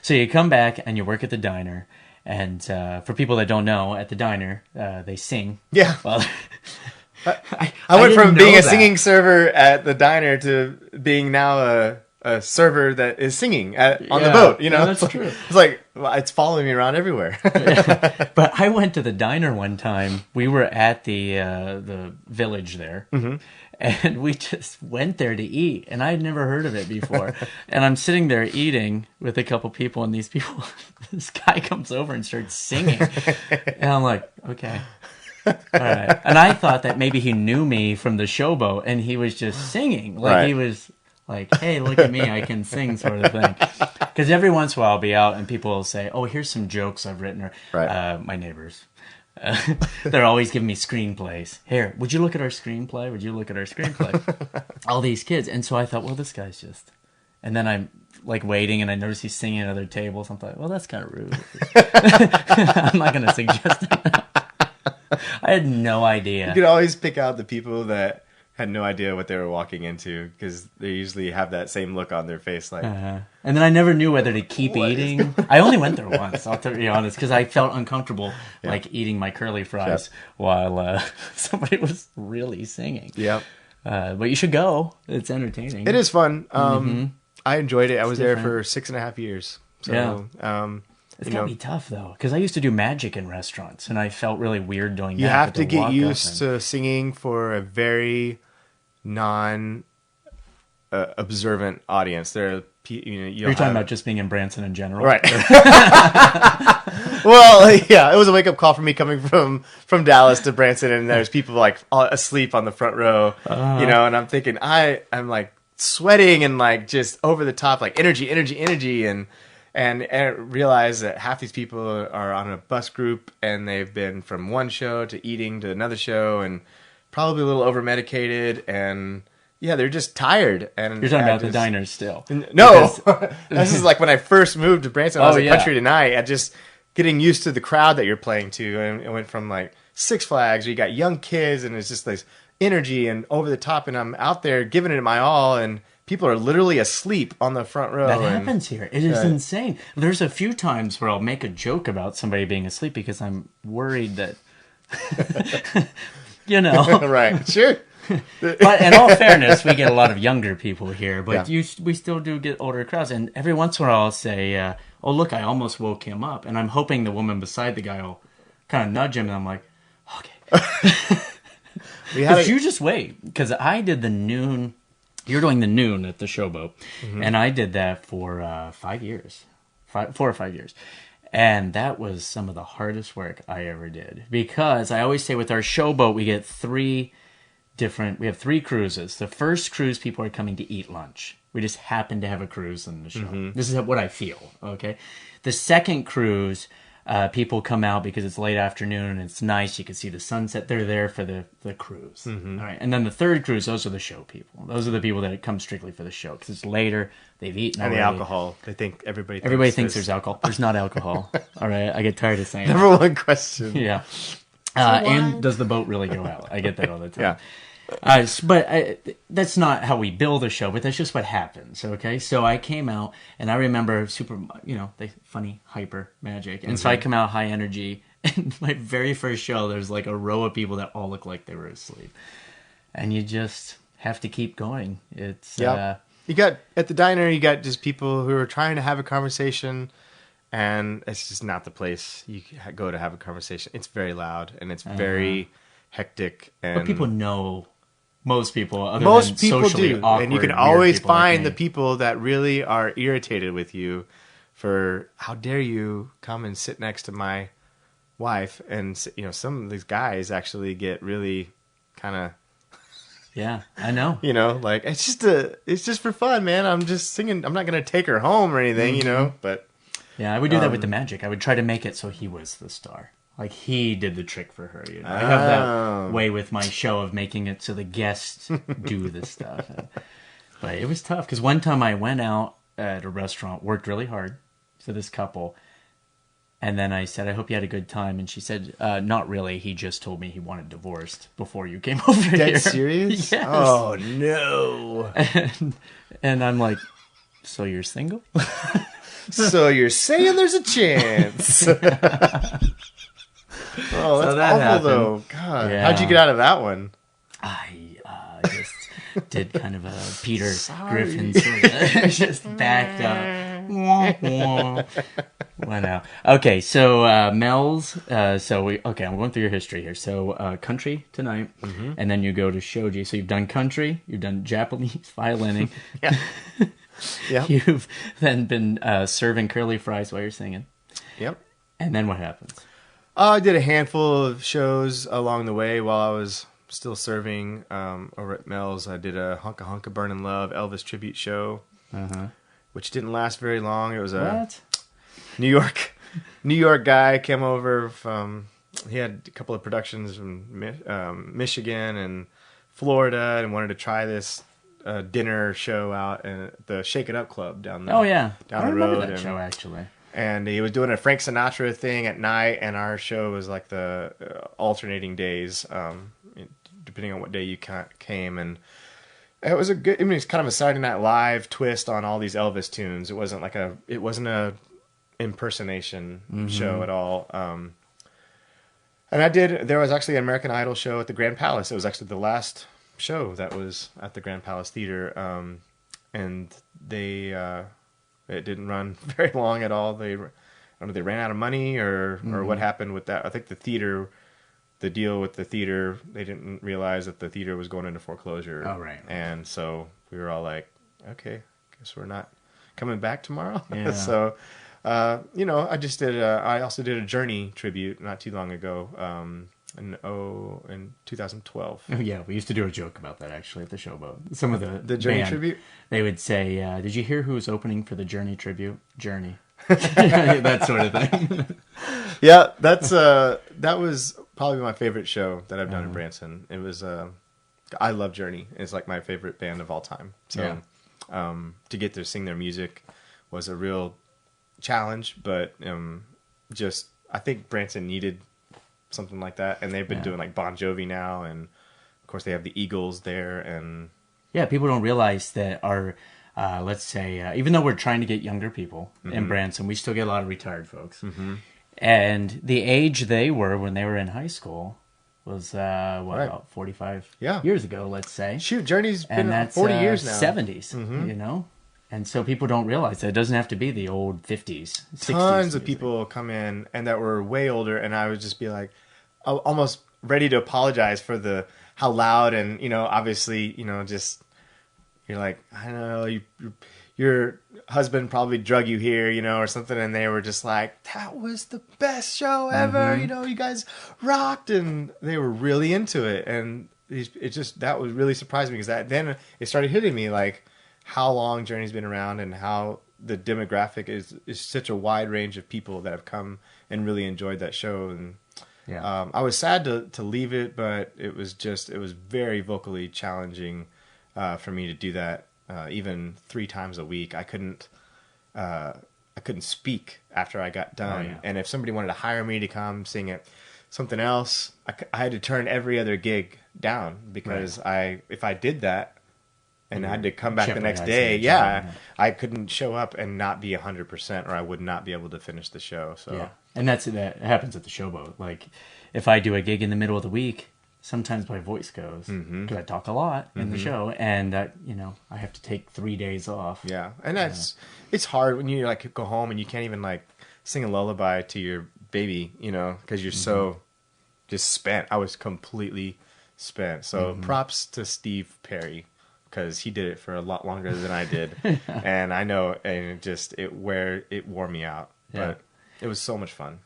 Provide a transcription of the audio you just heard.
So you come back and you work at the diner. And for people that don't know, at the diner, they sing. Yeah. Well, I went from being a singing server at the diner to being now a server that is singing on the boat. You know, yeah, that's true. It's like it's following me around everywhere. But I went to the diner one time. We were at the village there, and we just went there to eat. And I had never heard of it before. And I'm sitting there eating with a couple people, and this guy comes over and starts singing, and I'm like, okay. All right. And I thought that maybe he knew me from the showboat, and he was just singing. Like he was like, hey, look at me, I can sing, sort of thing. Because every once in a while I'll be out and people will say, oh, here's some jokes I've written. Or my neighbors. They're always giving me screenplays. Here, would you look at our screenplay? Would you look at our screenplay? All these kids. And so I thought, well, this guy's just... And then I'm like waiting and I notice he's singing at other tables. I'm like, well, that's kind of rude. I'm not going to suggest it. I had no idea. You could always pick out the people that had no idea what they were walking into because they usually have that same look on their face. Like, and then I never knew whether to keep eating. I only went there once, I'll be honest, because I felt uncomfortable like eating my curly fries while somebody was really singing. Yep. But you should go. It's entertaining. It is fun. I enjoyed it. I was there for 6.5 years. So, it's gotta be tough though, because I used to do magic in restaurants, and I felt really weird doing that. You have to get used to singing for a very non-observant audience. You're talking about just being in Branson in general, right? Well, yeah, it was a wake up call for me coming from Dallas to Branson, and there's people like all asleep on the front row, and I'm thinking I'm like sweating and like just over the top, like energy, and realize that half these people are on a bus group and they've been from one show to eating to another show and probably a little over medicated and they're just tired. And you're talking about the diners still? No, this is like when I first moved to Branson. I was at Country Tonight. I just getting used to the crowd that you're playing to, and it went from like Six Flags where you got young kids and it's just this energy and over the top, and I'm out there giving it my all and. People are literally asleep on the front row. That happens here. It is insane. There's a few times where I'll make a joke about somebody being asleep because I'm worried that, Right. Sure. But in all fairness, we get a lot of younger people here, but we still do get older crowds. And every once in a while I'll say, oh, look, I almost woke him up. And I'm hoping the woman beside the guy will kind of nudge him. And I'm like, okay. You just wait. Because I did the noon... You're doing the noon at the Showboat, and I did that for 4 or 5 years. And that was some of the hardest work I ever did. Because I always say with our Showboat, we have three cruises. The first cruise, people are coming to eat lunch. We just happen to have a cruise in the show. This is what I feel, okay? The second cruise... people come out because it's late afternoon and it's nice. You can see the sunset. They're there for the cruise. All right. And then the third cruise, those are the show people. Those are the people that come strictly for the show because it's later. They've eaten already. And the alcohol. They think everybody thinks there's alcohol. There's not alcohol. All right. I get tired of saying Number one question. Yeah. And does the boat really go out? I get that all the time. But that's not how we build a show, but that's just what happens, okay? So I came out, and I remember the funny, hyper magic. And so I come out high energy, and my very first show, there's like a row of people that all look like they were asleep. And you just have to keep going. It's you got, at the diner, you got just people who are trying to have a conversation, and it's just not the place you go to have a conversation. It's very loud, and it's very hectic. But people know... Most people do, and you can always find the people that really are irritated with you for how dare you come and sit next to my wife, and some of these guys actually get really kind of I know like it's just for fun, man. I'm just singing. I'm not gonna take her home or anything, but I would do that with the magic. I would try to make it so he was the star. Like, he did the trick for her, I have that way with my show of making it so the guests do this stuff. But it was tough, because one time I went out at a restaurant, worked really hard for this couple, and then I said, I hope you had a good time. And she said, not really. He just told me he wanted divorced before you came over here. Dead serious? Yes. Oh, no. And I'm like, so you're single? So you're saying there's a chance. Oh, that's that awful, happened. though. God, Yeah. how'd you get out of that one? I just did kind of a Peter Griffin sort of, just backed up. Wah, wah. Went out. Okay, so Mel's. I'm going through your history here. So country tonight, and then you go to shoji. So you've done country, you've done Japanese violining. Yeah. Yep. You've then been serving curly fries while you're singing. Yep. And then what happens? I did a handful of shows along the way while I was still serving over at Mel's. I did a Hunka Hunka Burnin' Love Elvis tribute show, which didn't last very long. It was a New York guy came over from. He had a couple of productions from Michigan and Florida, and wanted to try this dinner show out at the Shake It Up Club down the Oh yeah, down I the remember road. that show actually. And he was doing a Frank Sinatra thing at night, and our show was like the alternating days, depending on what day you came. And it was it's kind of a Saturday Night Live twist on all these Elvis tunes. It wasn't a impersonation show at all. And there was actually an American Idol show at the Grand Palace. It was actually the last show that was at the Grand Palace Theater, and it didn't run very long at all. I don't know if they ran out of money or what happened with that. I think the deal with the theater, they didn't realize that the theater was going into foreclosure. Oh, right. And so we were all like, okay, guess we're not coming back tomorrow. Yeah. So, I also did a Journey tribute not too long ago, in 2012. Oh yeah, we used to do a joke about that actually at the Showboat. Some of the Journey band, tribute? they would say, "Did you hear who was opening for the Journey tribute?" Journey, that sort of thing. Yeah, that was probably my favorite show that I've done in Branson. It was I love Journey. It's like my favorite band of all time. So to get to sing their music was a real challenge, but I think Branson needed something like that, and they've been doing like Bon Jovi now, and of course they have the Eagles there, and people don't realize that our let's say even though we're trying to get younger people in Branson, we still get a lot of retired folks, and the age they were when they were in high school was about 45 years ago, let's say. Shoot, Journey's been and that's 40 years now. 70s, you know. And so people don't realize that it doesn't have to be the old 50s, 60s. Tons of people come in and that were way older, and I would just be like, almost ready to apologize for how loud and, obviously, just, you're like, I don't know, your husband probably drug you here, or something, and they were just like, that was the best show ever, you guys rocked, and they were really into it, and that was really surprised me, because then it started hitting me, like, how long Journey's been around and how the demographic is such a wide range of people that have come and really enjoyed that show. And I was sad to leave it, but it was very vocally challenging for me to do that. Even 3 times a week, I couldn't speak after I got done. And if somebody wanted to hire me to come sing at something else, I had to turn every other gig down, because if I did that, and I had to come back the next day, I couldn't show up and not be 100%, or I would not be able to finish the show. So, and that happens at the Showboat. Like, if I do a gig in the middle of the week, sometimes my voice goes, because I talk a lot in the show, and I have to take 3 days off. Yeah, and it's hard when you like go home and you can't even like sing a lullaby to your baby, because you're so just spent. I was completely spent. So props to Steve Perry, because he did it for a lot longer than I did, and I know, and it wore me out, but it was so much fun.